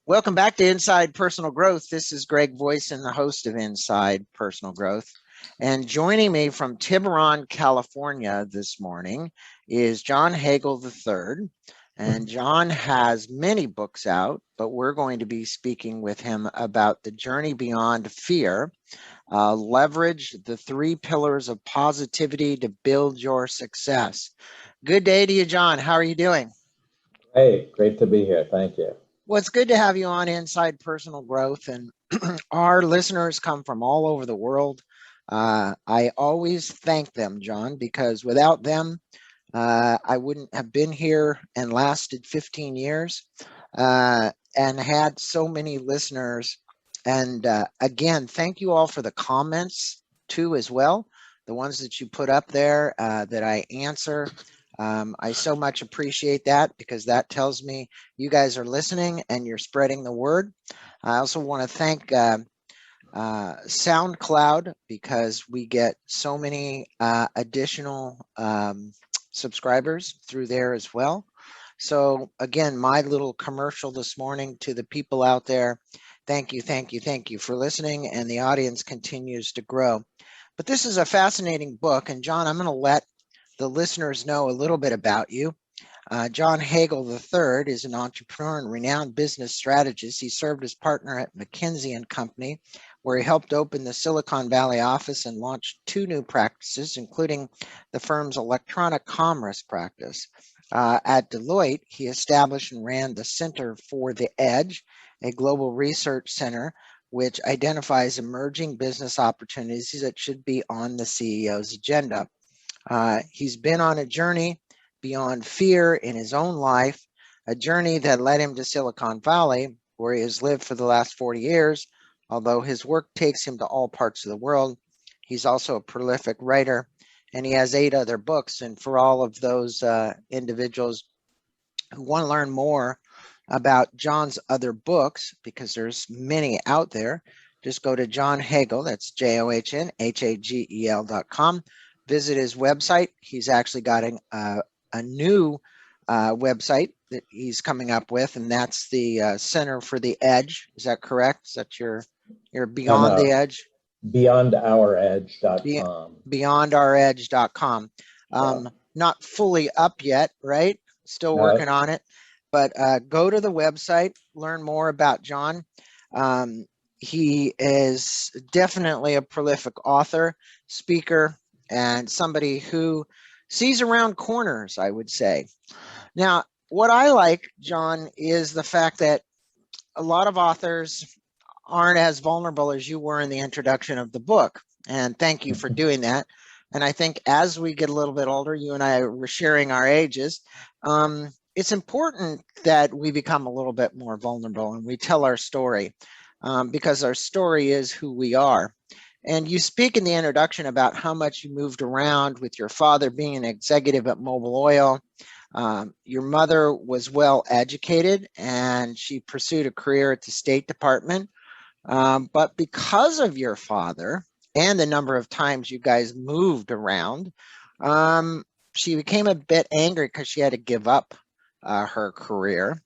Welcome back to Inside Personal Growth. This is Greg Voisin, the host of Inside Personal Growth. And joining me from Tiburon, California this morning is John Hagel III. And John has many books out, but we're going to be speaking with him about The Journey Beyond Fear, Leverage the 3 Pillars of Positivity to Build Your Success. Good day to you, John. How are you doing? Hey, great to be here. Thank you. Well, it's good to have you on Inside Personal Growth, and our listeners come from all over the world. I always thank them, John, because without them, I wouldn't have been here and lasted 15 years and had so many listeners. And again, thank you all for the comments too, as well. The ones that you put up there that I answer. I so much appreciate that because that tells me you guys are listening and you're spreading the word. I also want to thank SoundCloud because we get so many additional subscribers through there as well. So again, my little commercial this morning to the people out there. Thank you, thank you, thank you for listening, and the audience continues to grow. But this is a fascinating book, and John, I'm going to let the listeners know a little bit about you. John Hagel III is an entrepreneur and renowned business strategist. He served as partner at McKinsey & Company, where he helped open the Silicon Valley office and launched 2 new practices, including the firm's electronic commerce practice. At Deloitte, he established and ran the Center for the Edge, a global research center which identifies emerging business opportunities that should be on the CEO's agenda. He's been on a journey beyond fear in his own life, a journey that led him to Silicon Valley, where he has lived for the last 40 years. Although his work takes him to all parts of the world, he's also a prolific writer, and he has 8 other books. And for all of those individuals who want to learn more about John's other books, because there's many out there, just go to John Hagel, that's JOHNHAGEL.com. Visit his website. He's actually got a new website that he's coming up with, and that's the Center for the Edge. Is that correct? Is that your Beyond the Edge? BeyondOurEdge.com. BeyondOurEdge.com. Not fully up yet, right? Still working on it. But go to the website, learn more about John. He is definitely a prolific author, speaker, and somebody who sees around corners, I would say. Now, what I like, John, is the fact that a lot of authors aren't as vulnerable as you were in the introduction of the book. And thank you for doing that. And I think as we get a little bit older, you and I were sharing our ages, it's important that we become a little bit more vulnerable and we tell our story because our story is who we are. And you speak in the introduction about how much you moved around with your father being an executive at Mobil Oil. Your mother was well educated and she pursued a career at the State Department. But because of your father and the number of times you guys moved around, she became a bit angry because she had to give up her career.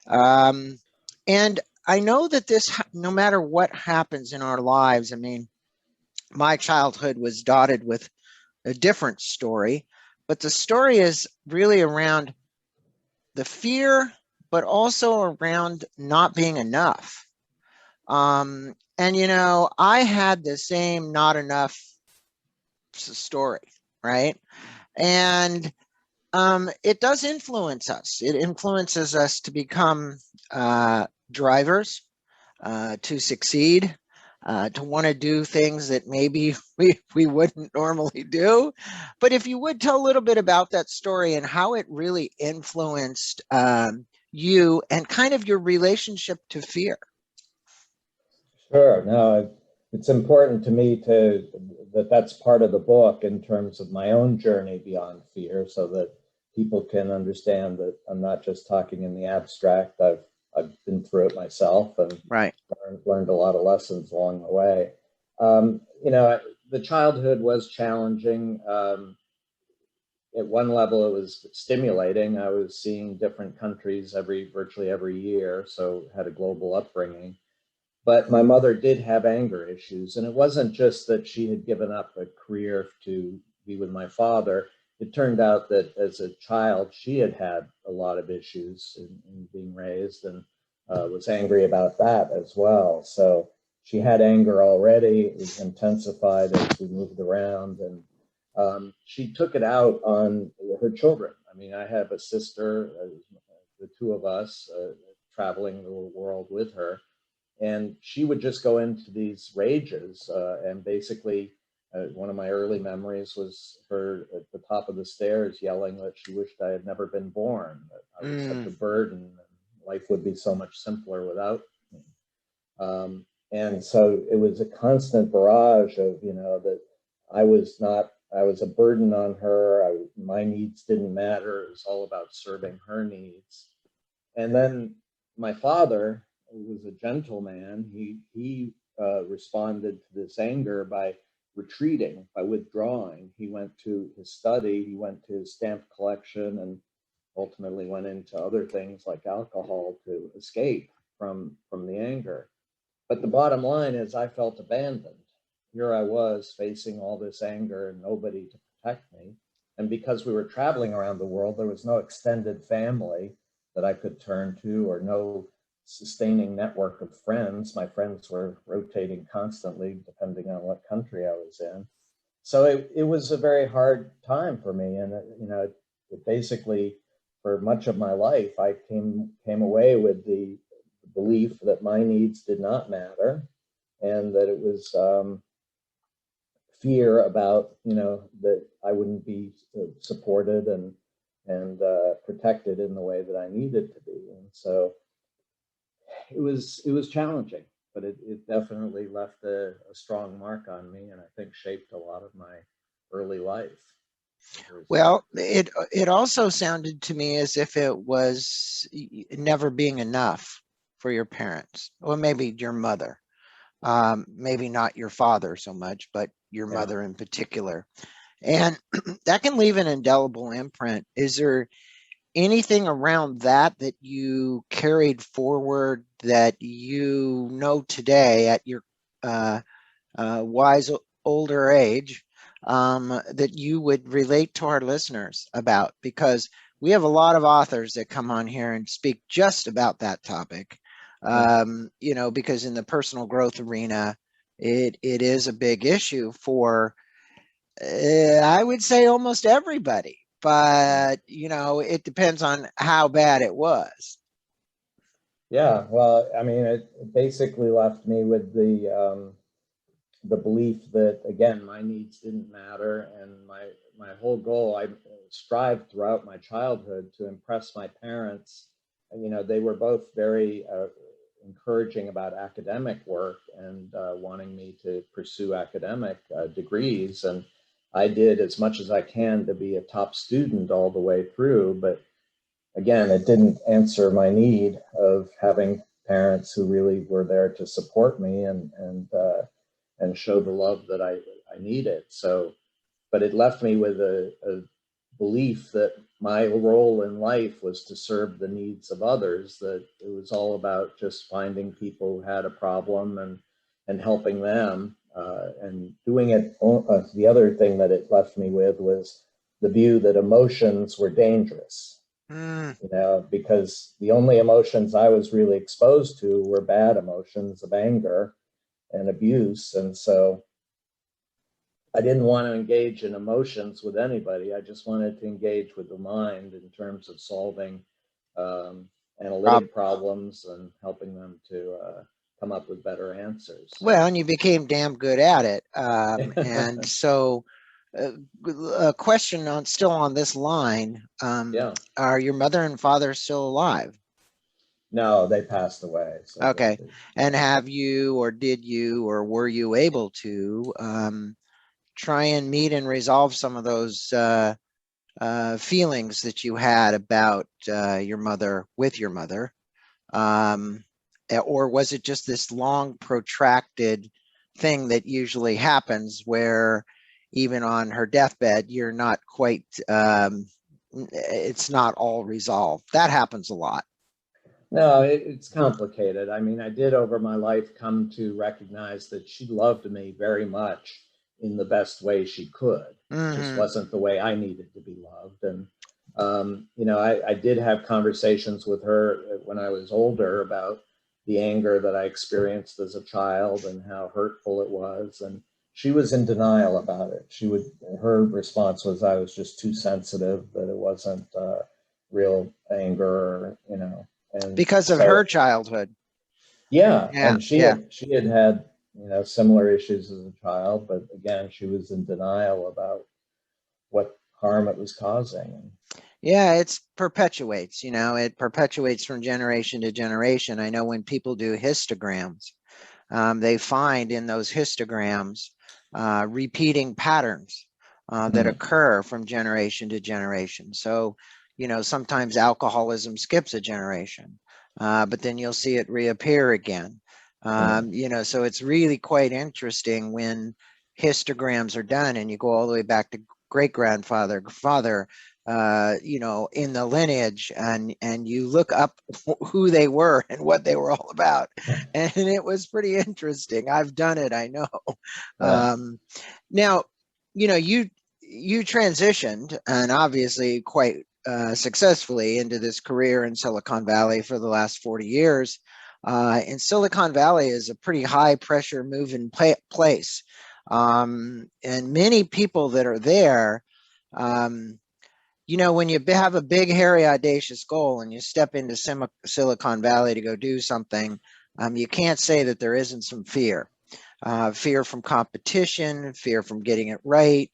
And I know that this, no matter what happens in our lives, I mean, my childhood was dotted with a different story, but the story is really around the fear, but also around not being enough. And, you know, I had the same not enough story, right? And it does influence us. It influences us to become drivers, to succeed, to want to do things that maybe we wouldn't normally do. But if you would tell a little bit about that story and how it really influenced you and kind of your relationship to fear. Sure. No, it's important to me that's part of the book in terms of my own journey beyond fear, so that people can understand that I'm not just talking in the abstract. I've been through it myself and learned a lot of lessons along the way. You know, the childhood was challenging. at one level, it was stimulating. I was seeing different countries virtually every year, so had a global upbringing. But my mother did have anger issues, and it wasn't just that she had given up a career to be with my father. It turned out that as a child, she had had a lot of issues in being raised, and was angry about that as well. So she had anger already. It was intensified as we moved around, and she took it out on her children. I mean, I have a sister, the two of us traveling the world with her, and she would just go into these rages. And basically, one of my early memories was her at the top of the stairs yelling that she wished I had never been born, that I was such a burden, and life would be so much simpler without me. And so it was a constant barrage of, that I was a burden on her. My needs didn't matter. It was all about serving her needs. And then my father, who was a gentleman, he responded to this anger by retreating, by withdrawing. He went to his study, he went to his stamp collection, and ultimately went into other things like alcohol to escape from the anger. But the bottom line is I felt abandoned. Here I was facing all this anger and nobody to protect me. And because we were traveling around the world, there was no extended family that I could turn to, or no sustaining network of friends. My friends were rotating constantly depending on what country I was in. So it was a very hard time for me. And, it basically, for much of my life, I came away with the belief that my needs did not matter, and that it was fear about, that I wouldn't be supported and protected in the way that I needed to be. And so it was challenging, but it definitely left a strong mark on me, and I think shaped a lot of my early life. Well, it also sounded to me as if it was never being enough for your parents, or maybe your mother, maybe not your father so much, but your mother in particular. And that can leave an indelible imprint. Is there anything around that that you carried forward that you know today at your wise older age, that you would relate to our listeners about? Because we have a lot of authors that come on here and speak just about that topic. Because in the personal growth arena, it is a big issue for, I would say, almost everybody. But, it depends on how bad it was. Yeah, well, I mean, it basically left me with the belief that, again, my needs didn't matter, and my whole goal, I strived throughout my childhood to impress my parents. They were both very encouraging about academic work, and wanting me to pursue academic degrees. And I did as much as I can to be a top student all the way through. But again, it didn't answer my need of having parents who really were there to support me and show the love that I needed. So, but it left me with a belief that my role in life was to serve the needs of others, that it was all about just finding people who had a problem and helping them, and doing it. The other thing that it left me with was the view that emotions were dangerous. Because the only emotions I was really exposed to were bad emotions of anger and abuse. And so I didn't want to engage in emotions with anybody. I just wanted to engage with the mind in terms of solving analytic problems and helping them to come up with better answers. Well, and you became damn good at it. And so a question still on this line. Are your mother and father still alive? No, they passed away. So okay. And have you, or did you, or were you able to try and meet and resolve some of those feelings that you had about your mother with your mother? Or was it just this long protracted thing that usually happens where, even on her deathbed, you're not quite, it's not all resolved. That happens a lot. No, it's complicated. I mean, I did over my life come to recognize that she loved me very much in the best way she could. It just wasn't the way I needed to be loved. And, you know, I did have conversations with her when I was older about the anger that I experienced as a child and how hurtful it was. And she was in denial about it. Her response was, I was just too sensitive, that it wasn't real anger, or, you know. And because of so, her childhood. yeah, Yeah, and yeah. she had had, you know, similar issues as a child, but again, she was in denial about what harm it was causing. Yeah, it's perpetuates, you know, it perpetuates from generation to generation. I know when people do histograms, they find in those histograms repeating patterns that occur from generation to generation. So, you know, sometimes alcoholism skips a generation, but then you'll see it reappear again. You know, so it's really quite interesting when histograms are done and you go all the way back to great grandfather, father, you know, in the lineage, and you look up who they were and what they were all about, and it was pretty interesting. I've done it, I know. Now, you know, you transitioned, and obviously quite successfully, into this career in Silicon Valley for the last 40 years. And Silicon Valley is a pretty high pressure moving place, and many people that are there, you know, when you have a big, hairy, audacious goal and you step into Silicon Valley to go do something, you can't say that there isn't some fear. Fear from competition, fear from getting it right,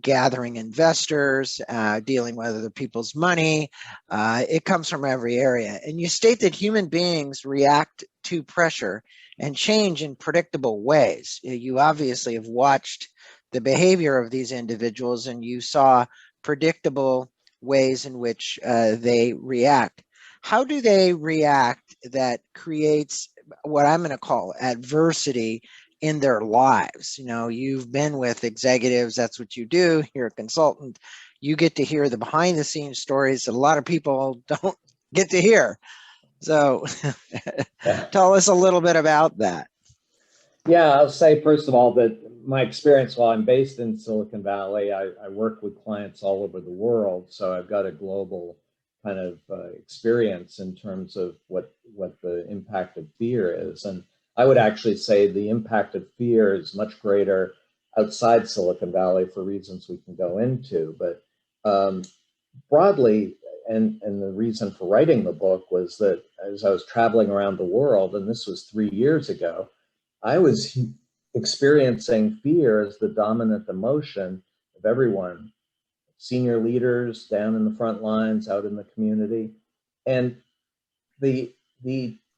gathering investors, dealing with other people's money. It comes from every area. And you state that human beings react to pressure and change in predictable ways. You obviously have watched the behavior of these individuals, and you saw predictable ways in which they react. How do they react that creates what I'm going to call adversity in their lives? You know, you've been with executives, that's what you do, you're a consultant, you get to hear the behind the scenes stories that a lot of people don't get to hear. So tell us a little bit about that. Yeah, I'll say first of all that my experience while I'm based in Silicon Valley, I work with clients all over the world, so I've got a global kind of experience in terms of what the impact of fear is. And I would actually say the impact of fear is much greater outside Silicon Valley for reasons we can go into. But broadly, and the reason for writing the book was that as I was traveling around the world, and this was 3 years ago, I was experiencing fear as the dominant emotion of everyone, senior leaders down in the front lines, out in the community. And the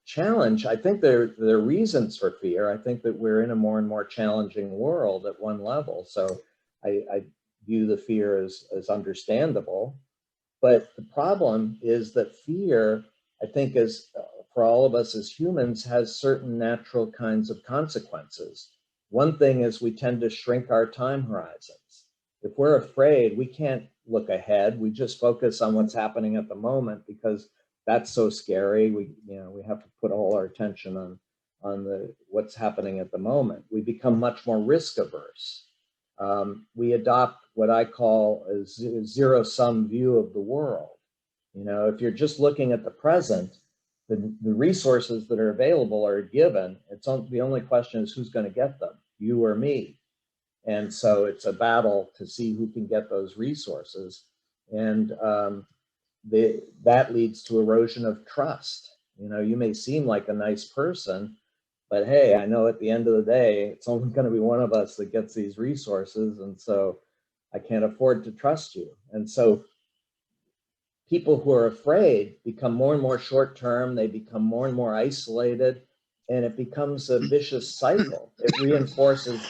challenge, I think there are reasons for fear. I think that we're in a more and more challenging world at one level. So I view the fear as understandable. But the problem is that fear, I think, is for all of us as humans, has certain natural kinds of consequences. One thing is we tend to shrink our time horizons. If we're afraid, we can't look ahead. We just focus on what's happening at the moment because that's so scary. We have to put all our attention on what's happening at the moment. We become much more risk averse. We adopt what I call a zero-sum view of the world. You know, if you're just looking at the present, the resources that are available are given. The only question is who's going to get them, you or me. And so it's a battle to see who can get those resources. And that leads to erosion of trust. You know, you may seem like a nice person, but hey, I know at the end of the day, it's only going to be one of us that gets these resources. And so I can't afford to trust you. And so people who are afraid become more and more short-term. They become more and more isolated, and it becomes a vicious cycle. It reinforces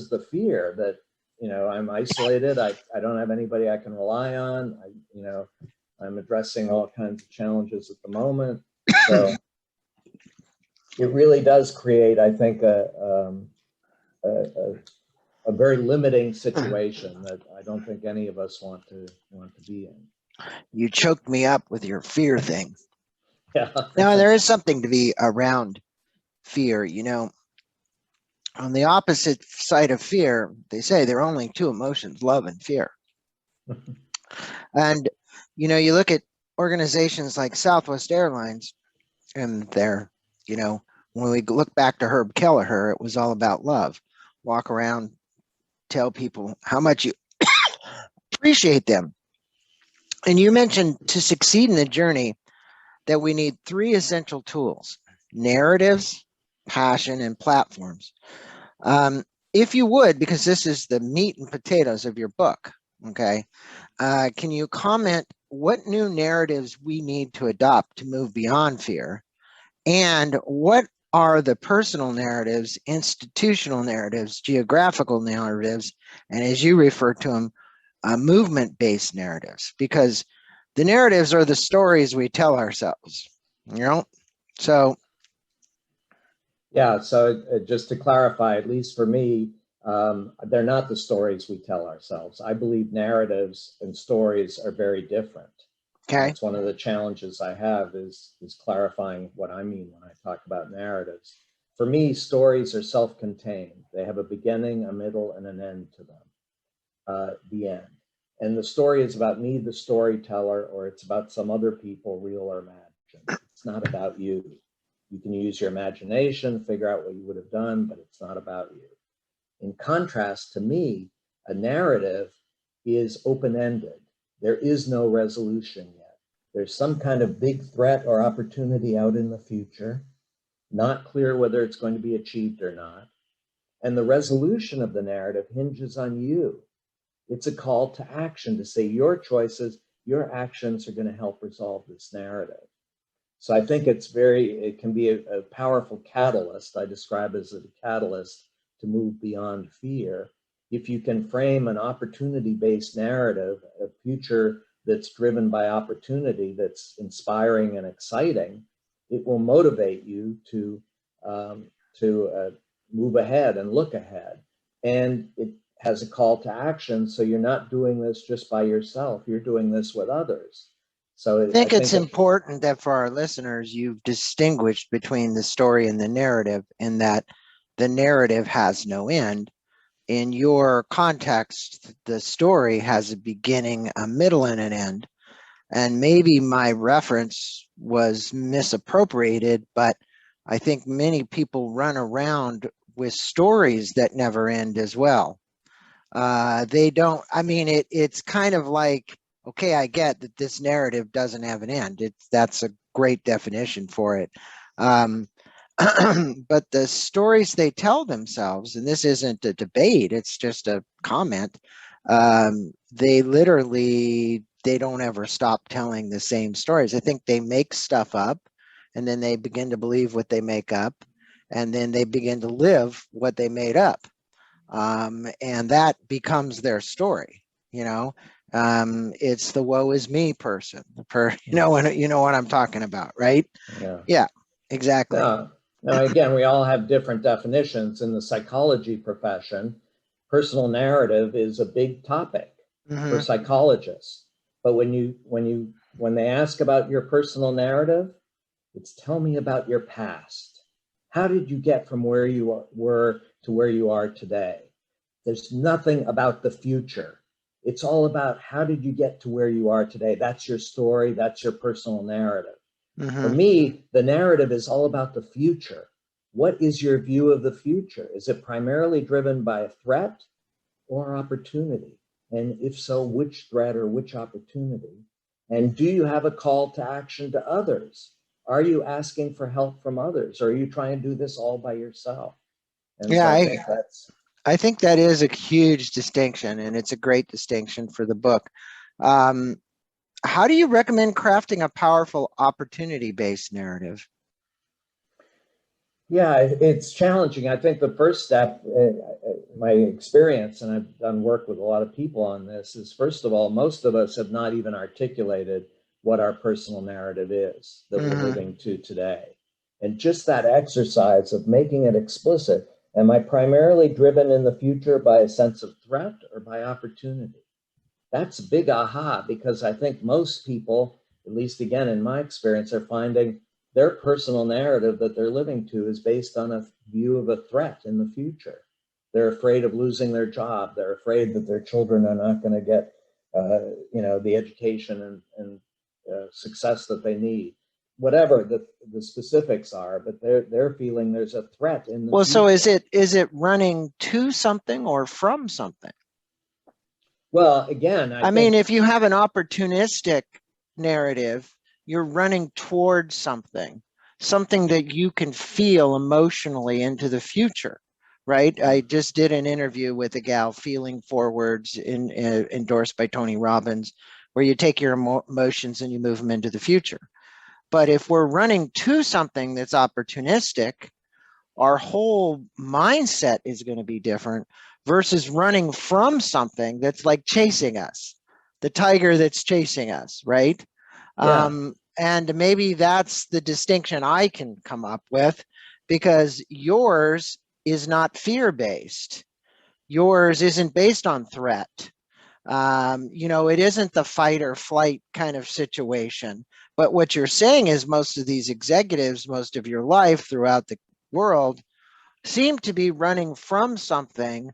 the fear that, you know, I'm isolated. I don't have anybody I can rely on. I'm addressing all kinds of challenges at the moment. So it really does create, I think, a a very limiting situation that I don't think any of us want to be in. You choked me up with your fear thing. Yeah. Now, there is something to be around fear. You know, on the opposite side of fear, they say there are only two emotions, love and fear. And, you know, you look at organizations like Southwest Airlines, and they're, you know, when we look back to Herb Kelleher, it was all about love. Walk around, tell people how much you appreciate them. And you mentioned to succeed in the journey that we need three essential tools: narratives, passion, and platforms. If you would, because this is the meat and potatoes of your book, okay, can you comment what new narratives we need to adopt to move beyond fear? And what are the personal narratives, institutional narratives, geographical narratives, and as you refer to them, movement-based narratives? Because the narratives are the stories we tell ourselves, you know? So yeah, so just to clarify, at least for me, they're not the stories we tell ourselves. I believe narratives and stories are very different. okay. That's one of the challenges I have is clarifying what I mean when I talk about narratives. For me, stories are self-contained. They have a beginning, a middle, and an end to them, the end. And the story is about me, the storyteller, or it's about some other people, real or imagined. It's not about you. You can use your imagination, figure out what you would have done, but it's not about you. In contrast to me, a narrative is open-ended. There is no resolution yet. There's some kind of big threat or opportunity out in the future, not clear whether it's going to be achieved or not. And the resolution of the narrative hinges on you. It's a call to action to say your choices, your actions are going to help resolve this narrative. So I think it can be a powerful catalyst. I describe it as a catalyst to move beyond fear. If you can frame an opportunity-based narrative, a future that's driven by opportunity, that's inspiring and exciting, it will motivate you to move ahead and look ahead. And it has a call to action, so you're not doing this just by yourself, you're doing this with others. So I think it's important that for our listeners, you've distinguished between the story and the narrative, in that the narrative has no end. In your context, the story has a beginning, a middle, and an end. And maybe my reference was misappropriated, but I think many people run around with stories that never end as well. They don't, I mean, it's kind of like, okay, I get that this narrative doesn't have an end. That's a great definition for it. But the stories they tell themselves, and this isn't a debate, it's just a comment, they don't ever stop telling the same stories. I think they make stuff up, and then they begin to believe what they make up, and then they begin to live what they made up. And that becomes their story, you know. It's the woe is me person, you know what I'm talking about, right? Yeah, exactly. Now, again, we all have different definitions. In the psychology profession, personal narrative is a big topic for psychologists. But when they ask about your personal narrative, it's tell me about your past. How did you get from where you were to where you are today? There's nothing about the future. It's all about how did you get to where you are today? That's your story. That's your personal narrative. For me, the narrative is all about the future. What is your view of the future? Is it primarily driven by a threat or opportunity? And if so, which threat or which opportunity? And do you have a call to action to others? Are you asking for help from others? Or are you trying to do this all by yourself? And yeah, so I think that is a huge distinction, and it's a great distinction for the book. How do you recommend crafting a powerful opportunity-based narrative? Yeah, it's challenging. I think the first step, my experience, and I've done work with a lot of people on this, is first of all, most of us have not even articulated what our personal narrative is that we're living to today. And just that exercise of making it explicit, Am I primarily driven in the future by a sense of threat or by opportunity? That's a big aha, because I think most people, at least again in my experience, are finding their personal narrative that they're living to is based on a view of a threat in the future. They're afraid of losing their job. They're afraid that their children are not going to get, the education and success that they need. Whatever the specifics are, but they're feeling there's a threat in the Well, so future. is it running to something or from something? Well, again, I mean, if you have an opportunistic narrative, you're running towards something, something that you can feel emotionally into the future, right? I just did an interview with a gal, Feeling Forwards, endorsed by Tony Robbins, where you take your emotions and you move them into the future. But if we're running to something that's opportunistic, our whole mindset is going to be different versus running from something that's like chasing us, the tiger that's chasing us, right? Yeah. And maybe that's the distinction I can come up with, because yours is not fear-based. Yours isn't based on threat. It isn't the fight or flight kind of situation. But what you're saying is most of these executives, most of your life throughout the world, seem to be running from something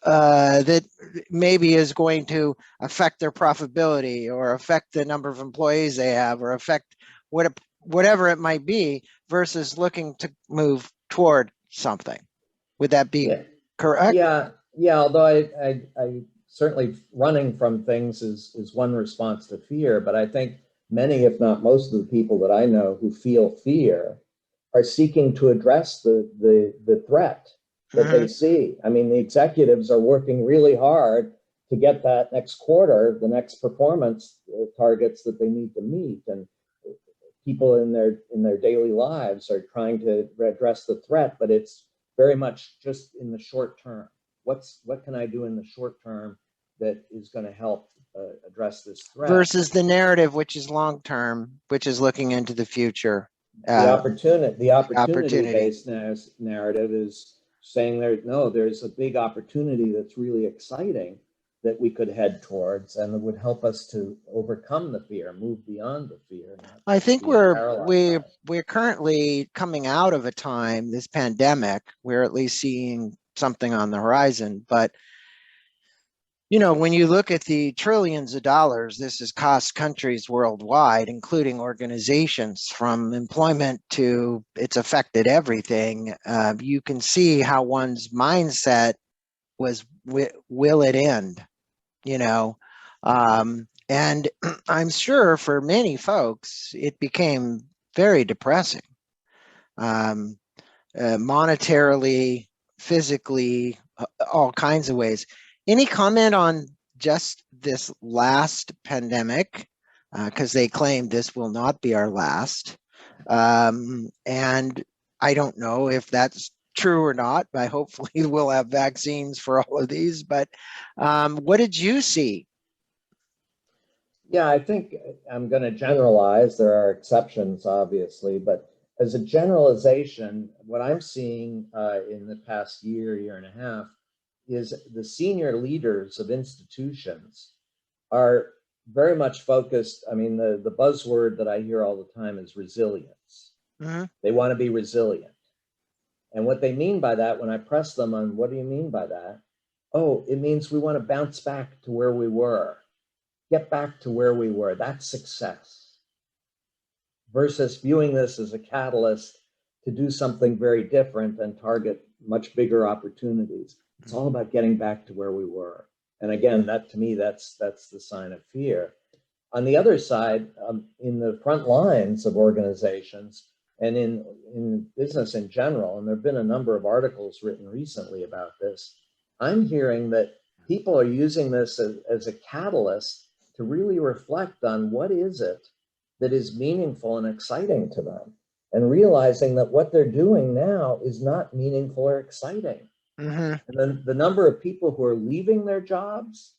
that maybe is going to affect their profitability or affect the number of employees they have or affect whatever it might be, versus looking to move toward something. Would that be correct? Yeah. Although I certainly running from things is one response to fear, but I think many, if not most of the people that I know who feel fear are seeking to address the threat that they see. I mean, the executives are working really hard to get that next quarter, the next performance targets that they need to meet, and people in their daily lives are trying to address the threat, but it's very much just in the short term. What can I do in the short term that is going to help address this threat? Versus the narrative, which is long term, which is looking into the future. The opportunity-based narrative is saying there's a big opportunity that's really exciting that we could head towards, and it would help us to overcome the fear, move beyond the fear. I think we're currently coming out of a time, this pandemic, we're at least seeing something on the horizon. But when you look at the trillions of dollars this has cost countries worldwide, including organizations, from employment to it's affected everything, you can see how one's mindset was, will it end? And I'm sure for many folks, it became very depressing, monetarily, physically, all kinds of ways. Any comment on just this last pandemic? Because they claim this will not be our last. And I don't know if that's true or not, but hopefully we'll have vaccines for all of these. But what did you see? Yeah, I think I'm going to generalize. There are exceptions, obviously, but as a generalization, what I'm seeing in the past year and a half, is the senior leaders of institutions are very much focused. I mean, the buzzword that I hear all the time is resilience. Mm-hmm. They want to be resilient. And what they mean by that, when I press them on, what do you mean by that? Oh, it means we want to bounce back to where we were. Get back to where we were. That's success. Versus viewing this as a catalyst to do something very different and target much bigger opportunities. It's all about getting back to where we were. And again, that to me, that's the sign of fear. On the other side, in the front lines of organizations and in business in general, and there have been a number of articles written recently about this, I'm hearing that people are using this as a catalyst to really reflect on what is it that is meaningful and exciting to them, and realizing that what they're doing now is not meaningful or exciting. Mm-hmm. And then the number of people who are leaving their jobs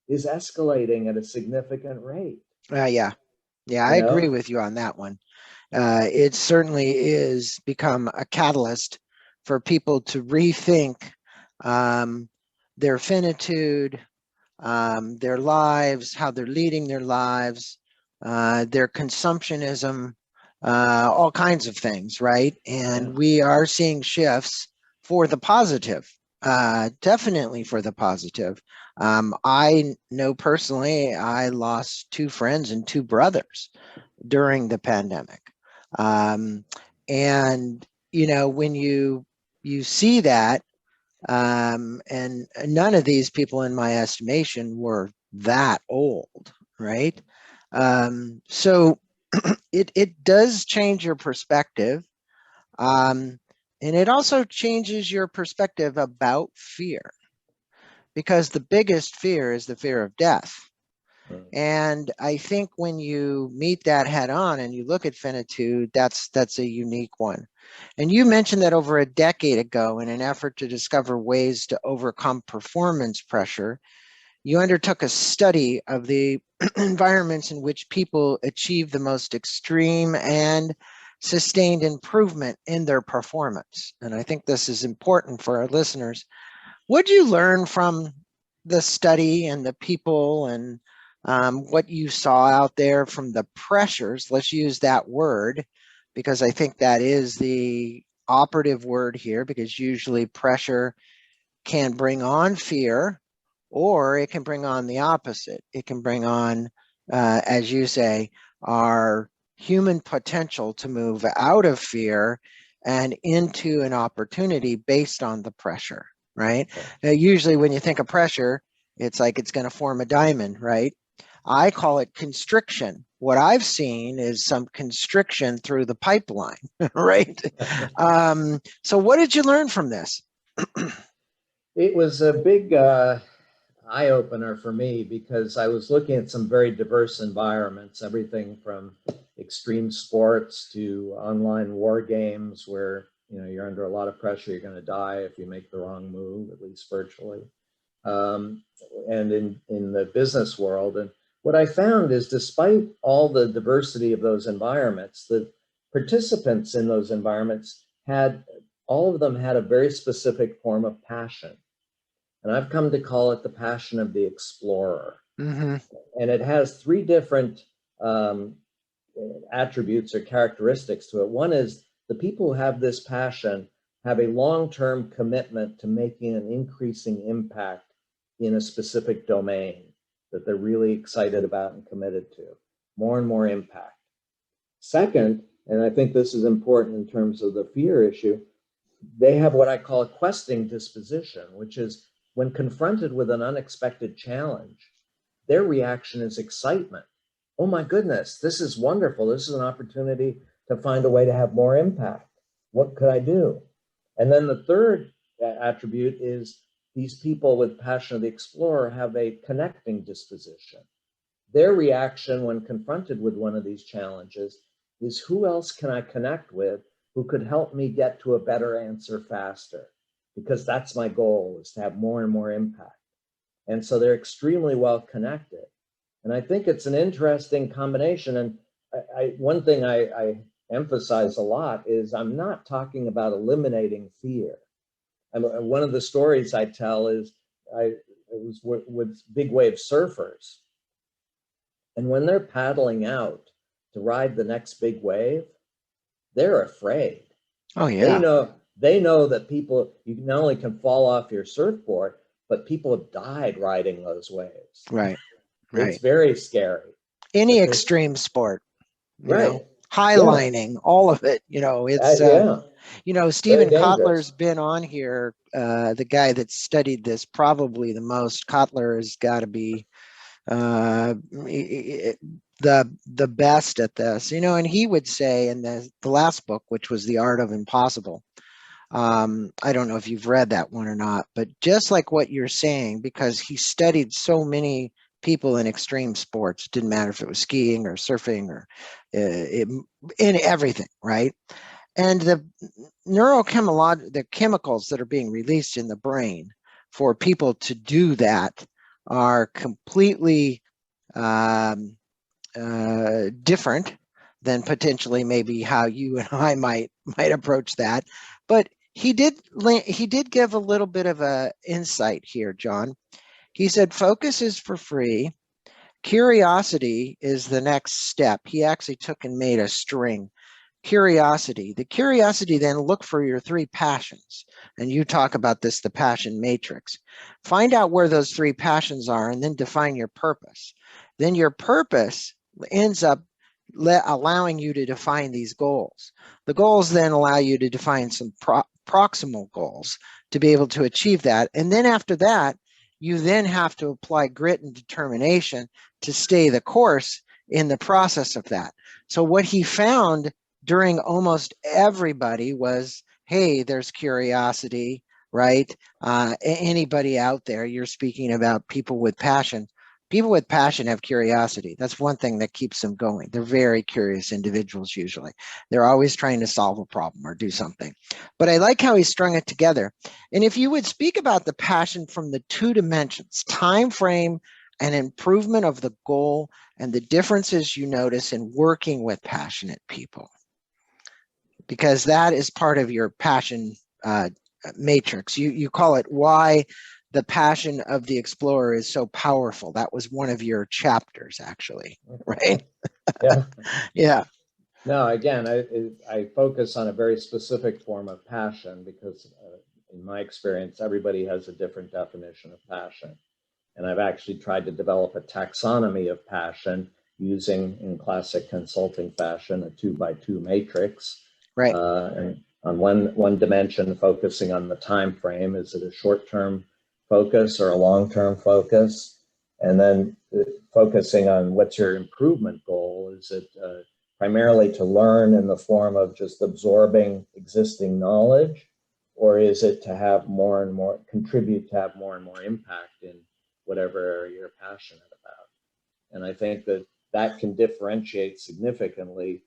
is escalating at a significant rate. Yeah, I agree with you on that one. It certainly is become a catalyst for people to rethink their finitude, their lives, how they're leading their lives, their consumptionism, all kinds of things, right? And we are seeing shifts for the positive, definitely for the positive. I know personally, I lost 2 friends and 2 brothers during the pandemic. And, you know, when you see that, and none of these people in my estimation were that old, right? So it does change your perspective. And it also changes your perspective about fear, because the biggest fear is the fear of death. And I think when you meet that head on and you look at finitude, that's a unique one. And you mentioned that over a decade ago, in an effort to discover ways to overcome performance pressure, you undertook a study of the environments in which people achieve the most extreme and sustained improvement in their performance. And I think this is important for our listeners. What did you learn from the study and the people, and what you saw out there from the pressures? Let's use that word, because I think that is the operative word here, because usually pressure can bring on fear, or it can bring on the opposite. It can bring on, as you say, our human potential to move out of fear and into an opportunity based on the pressure, right? Now, usually when you think of pressure, it's like it's going to form a diamond, right? I call it constriction. What I've seen is some constriction through the pipeline, right? So what did you learn from this? It was a big eye-opener for me, because I was looking at some very diverse environments, everything from extreme sports to online war games where, you know, you're under a lot of pressure, you're going to die if you make the wrong move, at least virtually, and in the business world. And what I found is, despite all the diversity of those environments, the participants in those environments all of them had a very specific form of passion. And I've come to call it the passion of the explorer. Mm-hmm. And it has 3 different attributes or characteristics to it. One is the people who have this passion have a long-term commitment to making an increasing impact in a specific domain that they're really excited about and committed to. More and more impact. Second, and I think this is important in terms of the fear issue, they have what I call a questing disposition, which is when confronted with an unexpected challenge, their reaction is excitement. Oh my goodness, this is wonderful. This is an opportunity to find a way to have more impact. What could I do? And then the third attribute is these people with passion of the explorer have a connecting disposition. Their reaction when confronted with one of these challenges is, who else can I connect with who could help me get to a better answer faster? Because that's my goal, is to have more and more impact. And so they're extremely well connected. And I think it's an interesting combination. And one thing I emphasize a lot is I'm not talking about eliminating fear. One of the stories I tell is it was with big wave surfers. And when they're paddling out to ride the next big wave, they're afraid. Oh, yeah. They know that people, you not only can fall off your surfboard, but people have died riding those waves. Right. It's very scary. Any extreme sport, you know, highlining, all of it, you know, it's, you know, Stephen Kotler's been on here, the guy that studied this probably the most. Kotler has got to be the best at this, you know, and he would say in the last book, which was The Art of Impossible, I don't know if you've read that one or not, but just like what you're saying, because he studied so many people in extreme sports, didn't matter if it was skiing or surfing or in everything, right? And the the chemicals that are being released in the brain for people to do that are completely different than potentially maybe how you and I might approach that. But he did give a little bit of a insight here, John. He said focus is for free. Curiosity is the next step. He actually took and made a string. Curiosity. The curiosity, then look for your three passions. And you talk about this, the passion matrix. Find out where those three passions are and then define your purpose. Then your purpose ends up allowing you to define these goals. The goals then allow you to define some proximal goals to be able to achieve that. And then after that, you then have to apply grit and determination to stay the course in the process of that. So what he found during almost everybody was, hey, there's curiosity, right? Anybody out there, you're speaking about people with passion. People with passion have curiosity. That's one thing that keeps them going. They're very curious individuals usually. They're always trying to solve a problem or do something. But I like how he strung it together. And if you would speak about the passion from the two dimensions, time frame and improvement of the goal, and the differences you notice in working with passionate people, because that is part of your passion matrix. You call it why the passion of the explorer is so powerful. That was one of your chapters, actually, right? Yeah. Yeah. No, again, I focus on a very specific form of passion because in my experience, everybody has a different definition of passion. And I've actually tried to develop a taxonomy of passion using, in classic consulting fashion, a 2x2 matrix. Right. And on one dimension, focusing on the time frame. Is it a short-term focus or a long-term focus? And then focusing on what's your improvement goal. Is it primarily to learn in the form of just absorbing existing knowledge, or is it to have more and more, contribute to have more and more impact in whatever area you're passionate about? And I think that that can differentiate significantly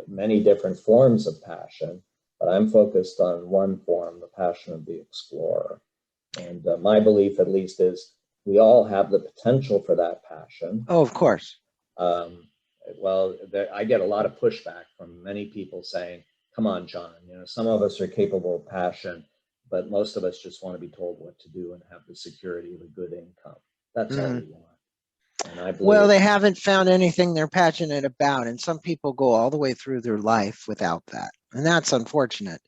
many different forms of passion, but I'm focused on one form, the passion of the explorer. And my belief, at least, is we all have the potential for that passion. Oh, of course. Well, I get a lot of pushback from many people saying, come on, John, some of us are capable of passion, but most of us just want to be told what to do and have the security of a good income. That's all we want. And I believe, well, they haven't found anything they're passionate about, and some people go all the way through their life without that, and that's unfortunate.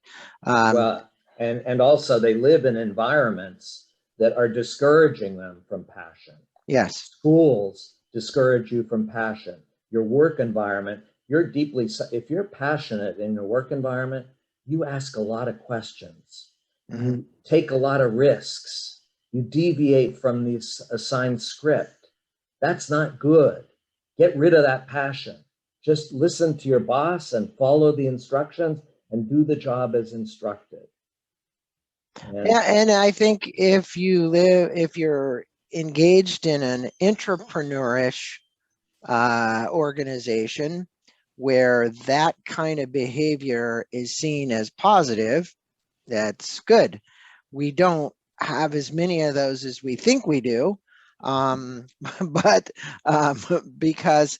Well, and also they live in environments that are discouraging them from passion. Yes. Schools discourage you from passion. Your work environment, if you're passionate in your work environment, you ask a lot of questions. You take a lot of risks. You deviate from the assigned script. That's not good. Get rid of that passion. Just listen to your boss and follow the instructions and do the job as instructed. And I think if you're engaged in an entrepreneurish organization where that kind of behavior is seen as positive, that's good. We don't have as many of those as we think we do, but because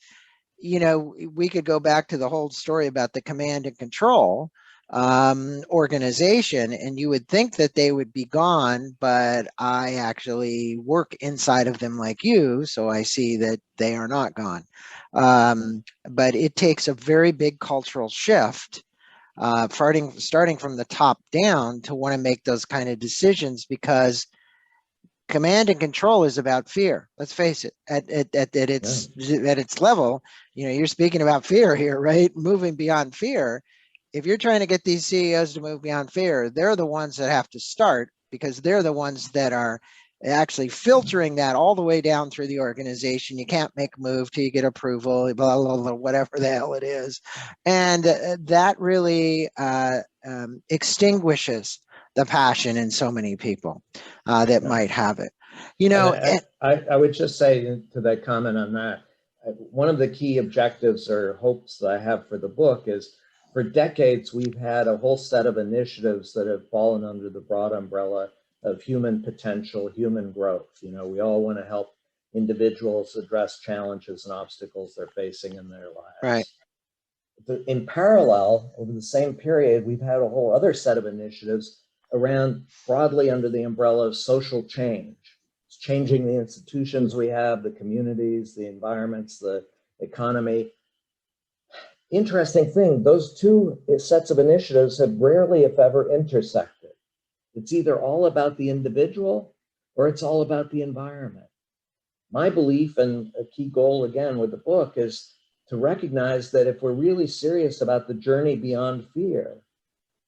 we could go back to the whole story about the command and control organization, and you would think that they would be gone, but I actually work inside of them like you, so I see that they are not gone. But it takes a very big cultural shift, starting from the top down, to want to make those kind of decisions, because command and control is about fear. Let's face it. At its level, you're speaking about fear here, right? Moving beyond fear. If you're trying to get these CEOs to move beyond fear, they're the ones that have to start, because they're the ones that are actually filtering that all the way down through the organization. You can't make a move till you get approval, blah, blah, blah, whatever the hell it is. And that really extinguishes the passion in so many people that might have it. I would just say to that comment on that, one of the key objectives or hopes that I have for the book is, for decades, we've had a whole set of initiatives that have fallen under the broad umbrella of human potential, human growth. We all want to help individuals address challenges and obstacles they're facing in their lives. Right. in parallel, over the same period, we've had a whole other set of initiatives around broadly under the umbrella of social change. It's changing the institutions we have, the communities, the environments, the economy. Interesting thing, those two sets of initiatives have rarely, if ever, intersected. It's either all about the individual or it's all about the environment. My belief, and a key goal again with the book, is to recognize that if we're really serious about the journey beyond fear,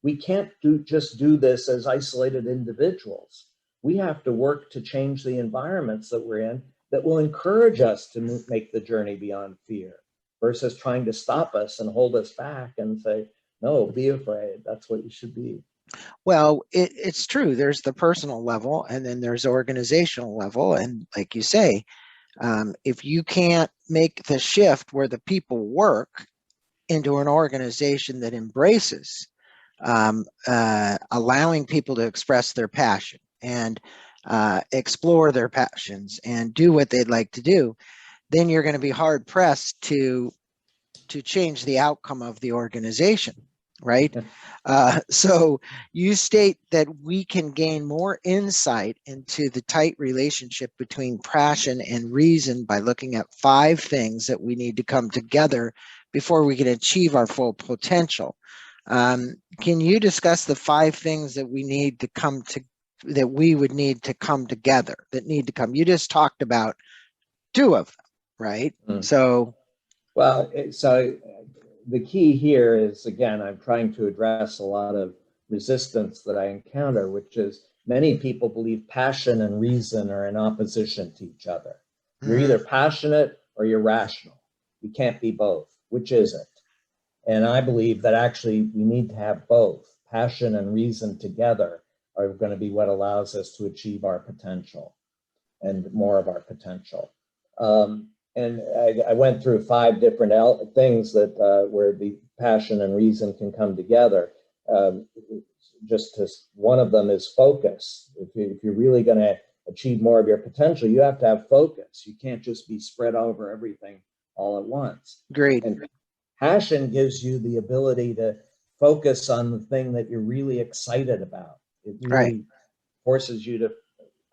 we can't just do this as isolated individuals. We have to work to change the environments that we're in that will encourage us to make the journey beyond fear, versus trying to stop us and hold us back and say, no, be afraid. That's what you should be. Well, it's true. There's the personal level, and then there's organizational level. And like you say, if you can't make the shift where the people work into an organization that embraces allowing people to express their passion and explore their passions and do what they'd like to do, then you're going to be hard pressed to change the outcome of the organization, right? So you state that we can gain more insight into the tight relationship between passion and reason by looking at 5 things that we need to come together before we can achieve our full potential. Can you discuss the 5 things that we need to come to, that we would need to come together, that need to come? You just talked about 2 of them, right? So, well, so the key here is, again, I'm trying to address a lot of resistance that I encounter, which is many people believe passion and reason are in opposition to each other. You're either passionate or you're rational. You can't be both. Which is it? And I believe that actually we need to have both. Passion and reason together are going to be what allows us to achieve our potential and more of our potential. And I went through 5 different things that where the passion and reason can come together. One of them is focus. If you're really going to achieve more of your potential, you have to have focus. You can't just be spread over everything all at once. Agreed. And passion gives you the ability to focus on the thing that you're really excited about. It really forces you to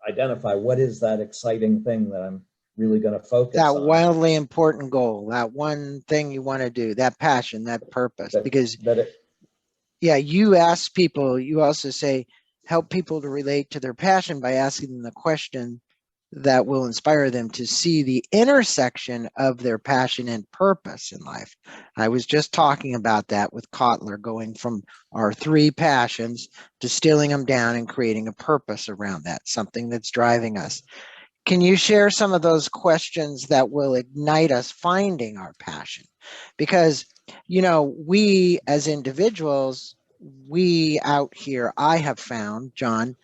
identify what is that exciting thing that I'm really going to focus on. That wildly important goal, that one thing you want to do, that passion, that purpose. Because you ask people, you also say, help people to relate to their passion by asking them the question that will inspire them to see the intersection of their passion and purpose in life. I was just talking about that with Kotler, going from our 3 passions, distilling them down and creating a purpose around that, something that's driving us. Can you share some of those questions that will ignite us finding our passion? Because, we as individuals, we out here, I have found, John,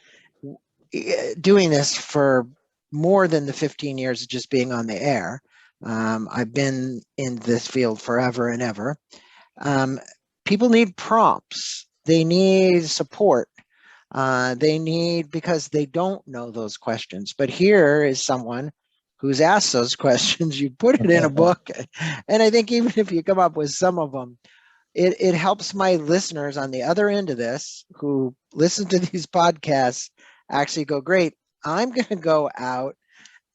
doing this for more than the 15 years of just being on the air. I've been in this field forever and ever. People need prompts. They need support. They need, because they don't know those questions. But here is someone who's asked those questions. You put it in a book. And I think even if you come up with some of them, it helps my listeners on the other end of this who listen to these podcasts actually go, great, I'm going to go out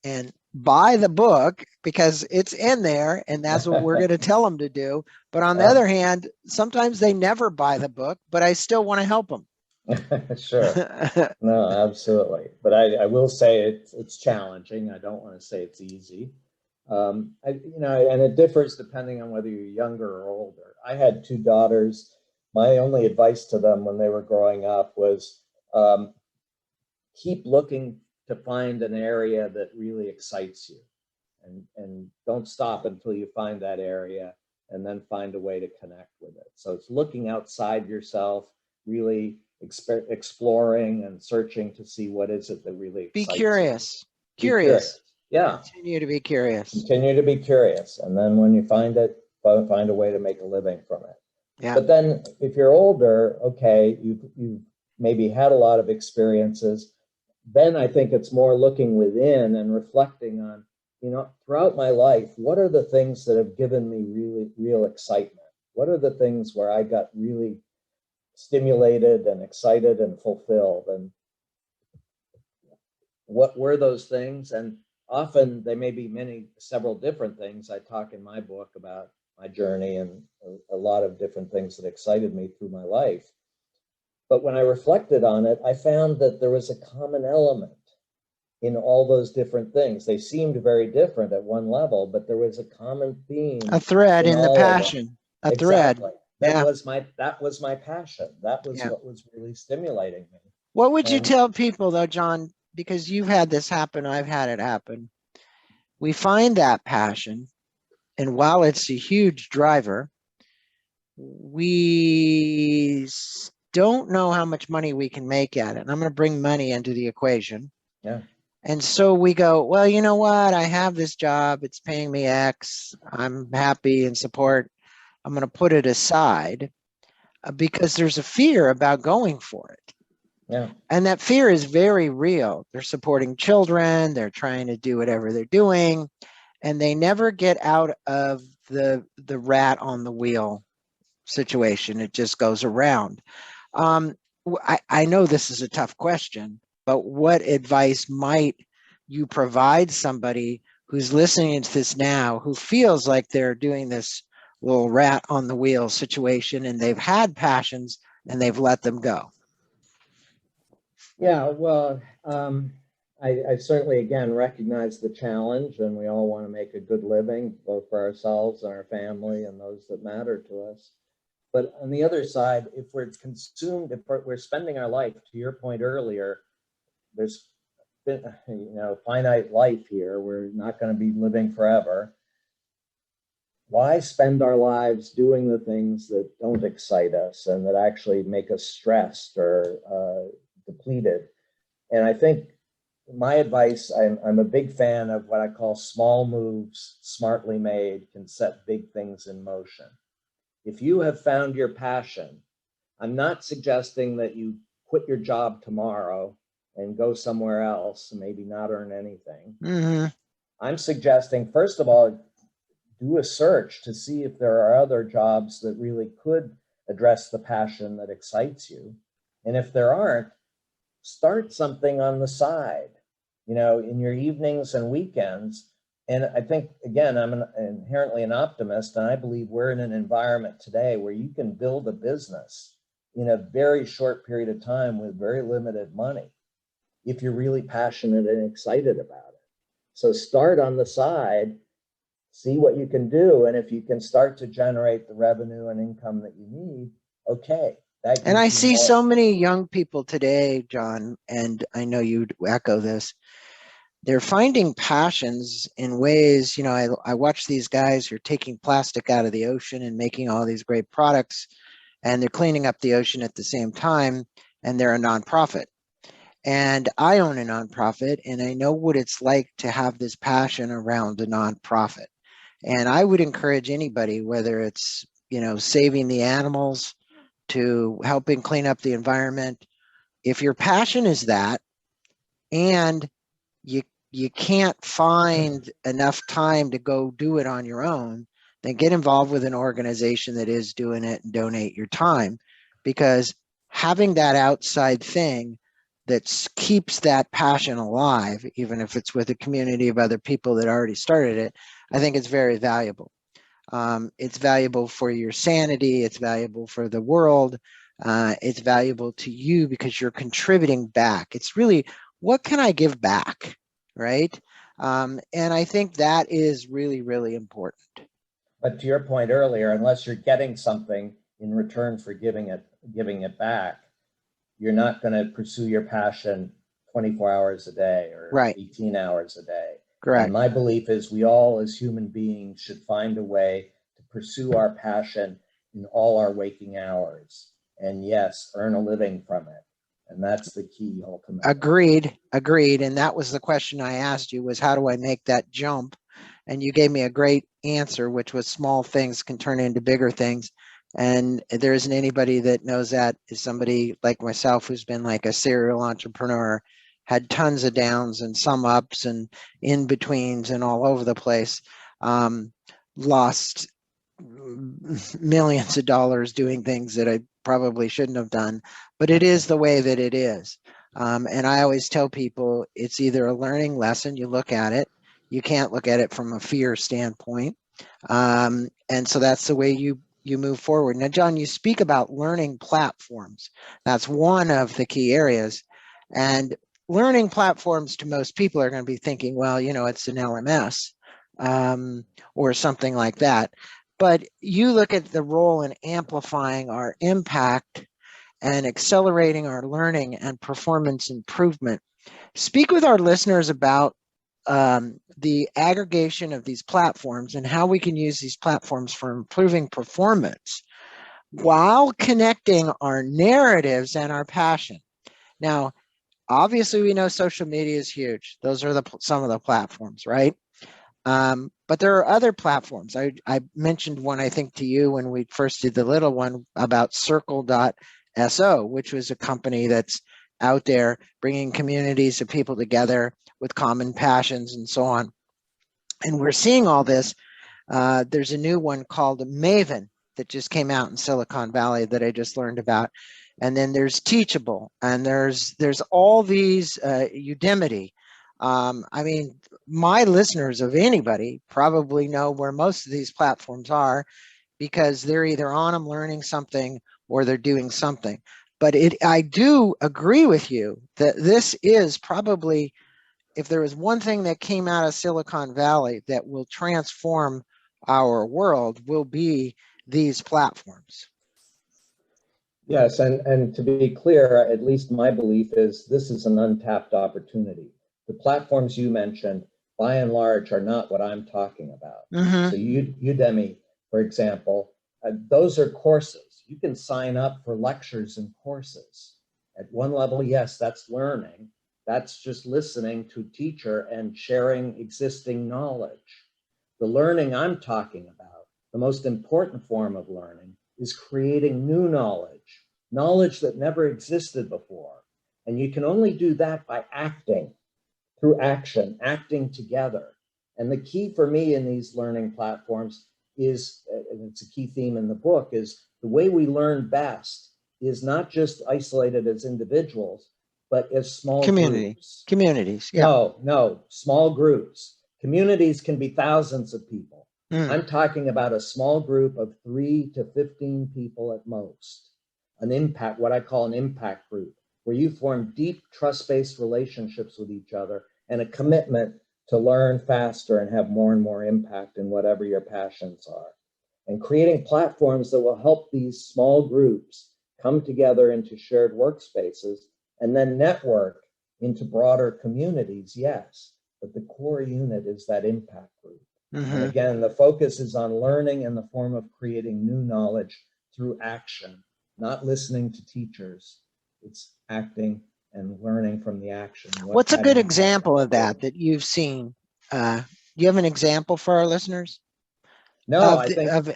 and buy the book because it's in there and that's what we're going to tell them to do. But on the other hand, sometimes they never buy the book, but I still want to help them. Sure. No, absolutely. But I will say it's challenging. I don't want to say it's easy. And it differs depending on whether you're younger or older. I had 2 daughters. My only advice to them when they were growing up was keep looking to find an area that really excites you, and don't stop until you find that area, and then find a way to connect with it. So it's looking outside yourself, really exploring and searching to see what is it that really excites you. Curious. Yeah. Continue to be curious. Continue to be curious. And then when you find it, find a way to make a living from it. Yeah. But then if you're older, okay, you've maybe had a lot of experiences. Then I think it's more looking within and reflecting on, throughout my life, what are the things that have given me real excitement? What are the things where I got really stimulated and excited and fulfilled? And what were those things? And often they may be several different things. I talk in my book about my journey and a lot of different things that excited me through my life. But when I reflected on it, I found that there was a common element in all those different things. They seemed very different at one level, but there was a common theme. A thread in the all of them. passion. A thread. Exactly. That was my passion. That was Yeah. what was really stimulating me. What would you tell people though, John, because you've had this happen, I've had it happen. We find that passion, and while it's a huge driver, we don't know how much money we can make at it. And I'm going to bring money into the equation. Yeah. And so we go, well, you know what? I have this job. It's paying me X. I'm happy and support. I'm going to put it aside because there's a fear about going for it. Yeah. And that fear is very real. They're supporting children. They're trying to do whatever they're doing. And they never get out of the rat on the wheel situation. It just goes around. I know this is a tough question, but what advice might you provide somebody who's listening to this now, who feels like they're doing this little rat on the wheel situation and they've had passions and they've let them go? Yeah, well, I certainly, again, recognize the challenge, and we all want to make a good living, both for ourselves and our family and those that matter to us. But on the other side, if we're spending our life, to your point earlier, there's been, finite life here. We're not going to be living forever. Why spend our lives doing the things that don't excite us and that actually make us stressed or depleted? And I think my advice, I'm a big fan of what I call small moves smartly made can set big things in motion. If you have found your passion, I'm not suggesting that you quit your job tomorrow and go somewhere else and maybe not earn anything. Mm-hmm. I'm suggesting, first of all, do a search to see if there are other jobs that really could address the passion that excites you. And if there aren't, start something on the side, in your evenings and weekends. And I think, again, I'm inherently an optimist, and I believe we're in an environment today where you can build a business in a very short period of time with very limited money if you're really passionate and excited about it. So start on the side, see what you can do, and if you can start to generate the revenue and income that you need, okay. And I see so many young people today, John, and I know you'd echo this. They're finding passions in ways, I watch these guys who are taking plastic out of the ocean and making all these great products, and they're cleaning up the ocean at the same time, and they're a nonprofit. And I own a nonprofit, and I know what it's like to have this passion around a nonprofit. And I would encourage anybody, whether it's, saving the animals to helping clean up the environment, if your passion is that, and you can't find enough time to go do it on your own, then get involved with an organization that is doing it and donate your time, because having that outside thing that keeps that passion alive, even if it's with a community of other people that already started it, I think it's very valuable. It's valuable for your sanity. It's valuable for the world. It's valuable to you because you're contributing back. It's really, what can I give back? Right. And I think that is really, really important. But to your point earlier, unless you're getting something in return for giving it back, you're not going to pursue your passion 24 hours a day or right. 18 hours a day. Correct. And my belief is we all as human beings should find a way to pursue our passion in all our waking hours. And yes, earn a living from it. And that's the key ultimately. Agreed. And that was the question I asked you, was how do I make that jump? And you gave me a great answer, which was small things can turn into bigger things. And there isn't anybody that knows that is somebody like myself who's been like a serial entrepreneur, had tons of downs and some ups and in-betweens and all over the place, lost millions of dollars doing things that I probably shouldn't have done, but it is the way that it is. And I always tell people it's either a learning lesson, you look at it, you can't look at it from a fear standpoint. And so that's the way you move forward. Now, John, you speak about learning platforms. That's one of the key areas. And learning platforms to most people are going to be thinking, well, it's an LMS or something like that. But you look at the role in amplifying our impact and accelerating our learning and performance improvement. Speak with our listeners about the aggregation of these platforms and how we can use these platforms for improving performance while connecting our narratives and our passion. Now, obviously, we know social media is huge. Those are some of the platforms, right? But there are other platforms. I mentioned one, I think, to you when we first did the little one about circle.so, which was a company that's out there bringing communities of people together with common passions and so on. And we're seeing all this. There's a new one called Maven that just came out in Silicon Valley that I just learned about. And then there's Teachable, and there's all these Udemy. I mean, my listeners of anybody probably know where most of these platforms are because they're either on them learning something or they're doing something. But I do agree with you that this is probably, if there was one thing that came out of Silicon Valley that will transform our world, will be these platforms. Yes, and to be clear, at least my belief is this is an untapped opportunity. The platforms you mentioned, by and large, are not what I'm talking about. Mm-hmm. So Udemy, for example, those are courses. You can sign up for lectures and courses. At one level, yes, that's learning. That's just listening to a teacher and sharing existing knowledge. The learning I'm talking about, the most important form of learning, is creating new knowledge, knowledge that never existed before. And you can only do that by acting, through action, acting together. And the key for me in these learning platforms is, and it's a key theme in the book, is the way we learn best is not just isolated as individuals, but as small groups. Communities, yeah. No, small groups. Communities can be thousands of people. I'm talking about a small group of 3 to 15 people at most. An impact, what I call an impact group, where you form deep trust-based relationships with each other and a commitment to learn faster and have more and more impact in whatever your passions are. And creating platforms that will help these small groups come together into shared workspaces and then network into broader communities, yes. But the core unit is that impact group. And again, the focus is on learning in the form of creating new knowledge through action, not listening to teachers. It's acting and learning from the action. What's a good example of that you've seen? Do you have an example for our listeners? No, of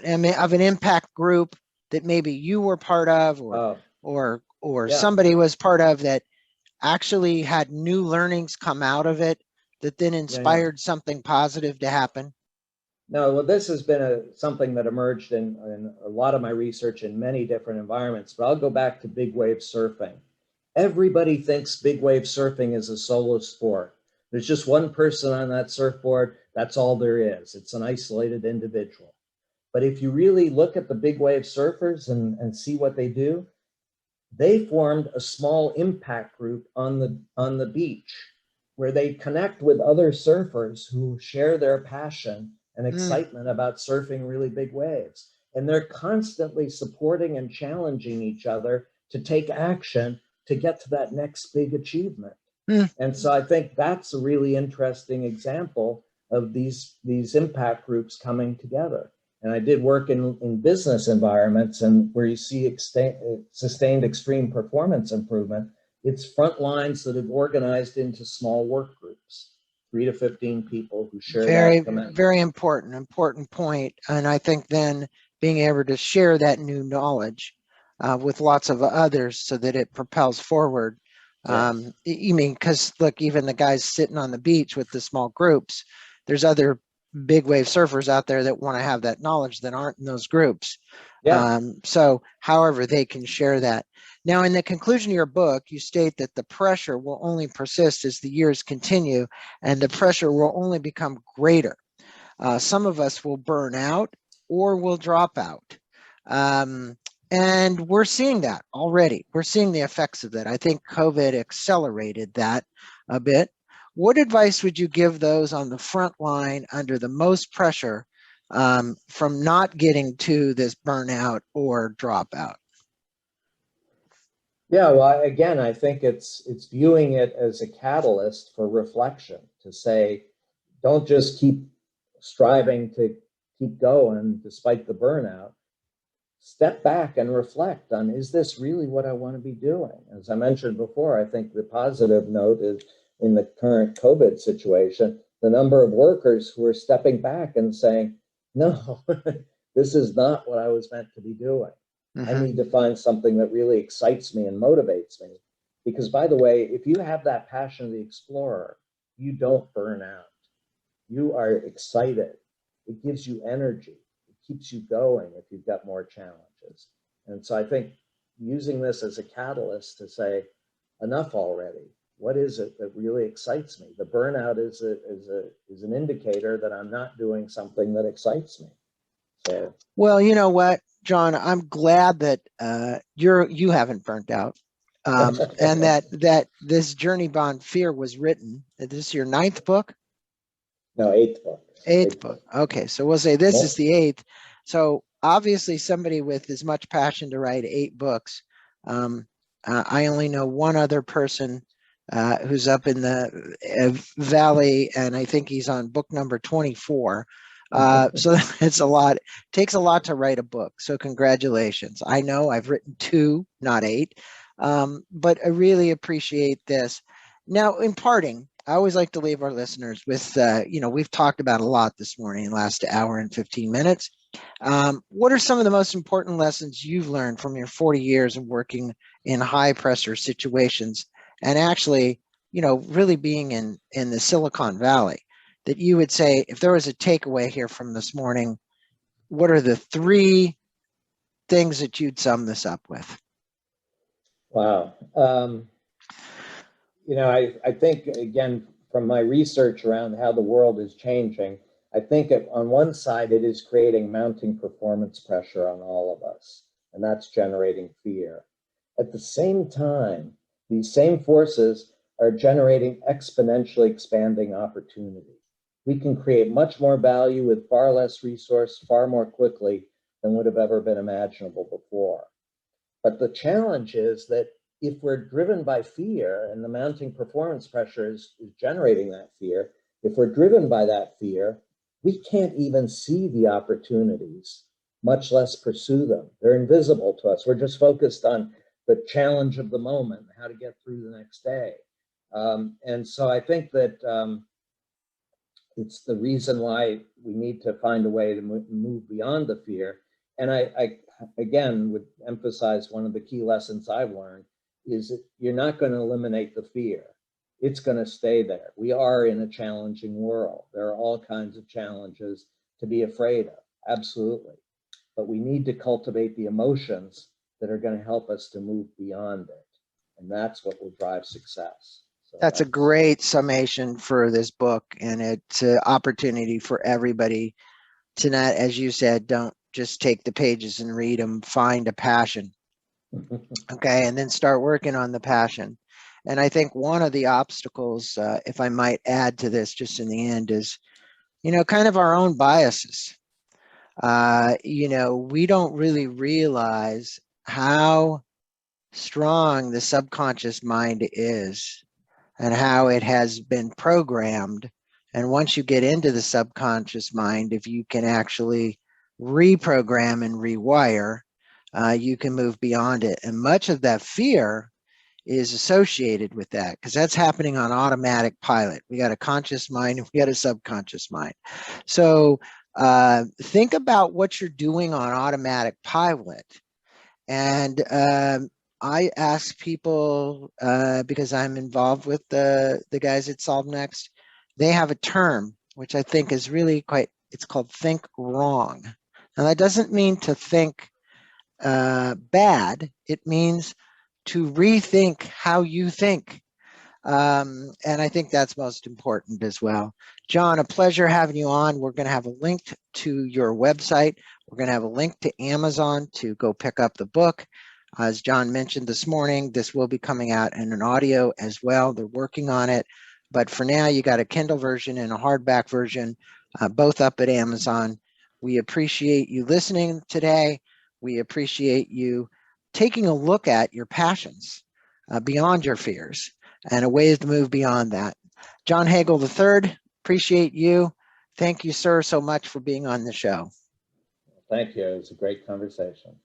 an impact group that maybe you were part of, or somebody was part of that actually had new learnings come out of it that then inspired something positive to happen? No, well, this has been something that emerged in a lot of my research in many different environments, but I'll go back to big wave surfing. Everybody thinks big wave surfing is a solo sport. There's just one person on that surfboard. That's all there is. It's an isolated individual. But if you really look at the big wave surfers and see what they do, they formed a small impact group on the beach where they connect with other surfers who share their passion and excitement about surfing really big waves. And they're constantly supporting and challenging each other to take action to get to that next big achievement. And so I think that's a really interesting example of these impact groups coming together. And I did work in business environments, and where you see sustained extreme performance improvement, it's front lines that have organized into small work groups, 3 to 15 people who share that commitment. Very important point. And I think then being able to share that new knowledge with lots of others so that it propels forward. You mean, because look, even the guys sitting on the beach with the small groups, there's other big wave surfers out there that want to have that knowledge that aren't in those groups. Yeah. So however they can share that. Now, in the conclusion of your book, you state that the pressure will only persist as the years continue, and the pressure will only become greater. Some of us will burn out or will drop out. And we're seeing that already. We're seeing the effects of that. I think COVID accelerated that a bit. What advice would you give those on the front line under the most pressure from not getting to this burnout or dropout? Yeah, well, again, I think it's viewing it as a catalyst for reflection to say, don't just keep striving to keep going despite the burnout. Step back and reflect on, is this really what I want to be doing? As I mentioned before, I think the positive note is in the current COVID situation, the number of workers who are stepping back and saying, no, this is not what I was meant to be doing. I need to find something that really excites me and motivates me. Because by the way, if you have that passion of the explorer, you don't burn out. You are excited. It gives you energy. It keeps you going if you've got more challenges. And so I think using this as a catalyst to say, enough already. What is it that really excites me? The burnout is an indicator that I'm not doing something that excites me. So, well, you know what, John, I'm glad that you haven't burnt out, and that this Journey Beyond Fear was written. Is this your 9th book? no, 8th book. Eighth book. Okay, so we'll say this is the 8th. So obviously, somebody with as much passion to write 8 books. I only know one other person who's up in the valley, and I think he's on book number 24. So it's a lot. It takes a lot to write a book. So congratulations. I know I've written 2, not 8, but I really appreciate this. Now, in parting, I always like to leave our listeners with, we've talked about a lot this morning, last hour and 15 minutes. What are some of the most important lessons you've learned from your 40 years of working in high pressure situations and actually, really being in the Silicon Valley, that you would say, if there was a takeaway here from this morning, what are the 3 things that you'd sum this up with? Wow. I think, again, from my research around how the world is changing, I think on one side, it is creating mounting performance pressure on all of us, and that's generating fear. At the same time, these same forces are generating exponentially expanding opportunity. We can create much more value with far less resource, far more quickly than would have ever been imaginable before. But the challenge is that if we're driven by fear and the mounting performance pressure is generating that fear, if we're driven by that fear, we can't even see the opportunities, much less pursue them. They're invisible to us. We're just focused on the challenge of the moment, how to get through the next day. And so I think that it's the reason why we need to find a way to move beyond the fear. And I again would emphasize one of the key lessons I've learned is that you're not going to eliminate the fear. It's going to stay there. We are in a challenging world. There are all kinds of challenges to be afraid of, absolutely. But we need to cultivate the emotions that are going to help us to move beyond it. And that's what will drive success. So that's a great summation for this book, and it's an opportunity for everybody to not, as you said, don't just take the pages and read them, find a passion. Okay, and then start working on the passion. And I think one of the obstacles, if I might add to this just in the end, is, kind of our own biases. We don't really realize how strong the subconscious mind is and how it has been programmed. And once you get into the subconscious mind, if you can actually reprogram and rewire, you can move beyond it. And much of that fear is associated with that because that's happening on automatic pilot. We got a conscious mind and we got a subconscious mind. So think about what you're doing on automatic pilot. And I ask people, because I'm involved with the guys at Solve Next, they have a term which I think is really it's called Think Wrong. Now that doesn't mean to think bad. It means to rethink how you think. And I think that's most important as well. John, a pleasure having you on. We're going to have a link to your website. We're going to have a link to Amazon to go pick up the book. As John mentioned this morning, this will be coming out in an audio as well. They're working on it. But for now, you got a Kindle version and a hardback version, both up at Amazon. We appreciate you listening today. We appreciate you taking a look at your passions beyond your fears and a ways to move beyond that. John Hagel III, appreciate you. Thank you, sir, so much for being on the show. Thank you. It was a great conversation.